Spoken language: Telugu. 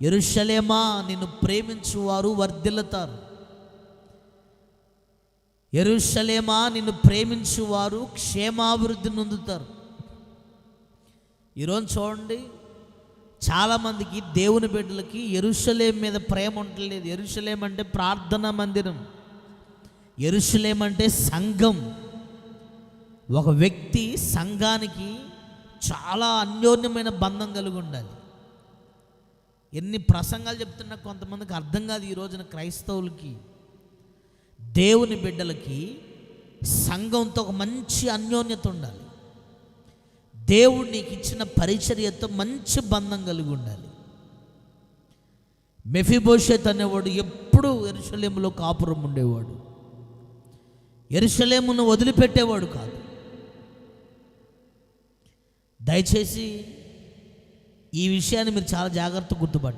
యెరూషలేమా నిన్ను ప్రేమించువారు వర్ధిల్లుతారు. యెరూషలేమా నిన్ను ప్రేమించువారు క్షేమాభివృద్ధి నొందుతారు. ఈరోజు చూడండి, చాలామందికి దేవుని బిడ్డలకి యెరూషలేం మీద ప్రేమ ఉండలేదు. యెరూషలేం అంటే ప్రార్థనా మందిరం, యెరూషలేం అంటే సంఘం. ఒక వ్యక్తి సంఘానికి చాలా అన్యోన్యమైన బంధం కలిగి ఉండాలి. ఎన్ని ప్రసంగాలు చెప్తున్నా కొంతమందికి అర్థం కాదు. ఈ రోజున క్రైస్తవులకి, దేవుని బిడ్డలకి సంఘంతో ఒక మంచి అన్యోన్యత ఉండాలి. దేవుడు నీకు ఇచ్చిన పరిచర్యతో మంచి బంధం కలిగి ఉండాలి. మెఫీబోషెత్ అనేవాడు ఎప్పుడు యెరూషలేములో కాపురం ఉండేవాడు. యెరూషలేమును వదిలిపెట్టేవాడు కాదు. దయచేసి ఈ విషయాన్ని మీరు చాలా జాగ్రత్తగా గుర్తుపట్టాలి.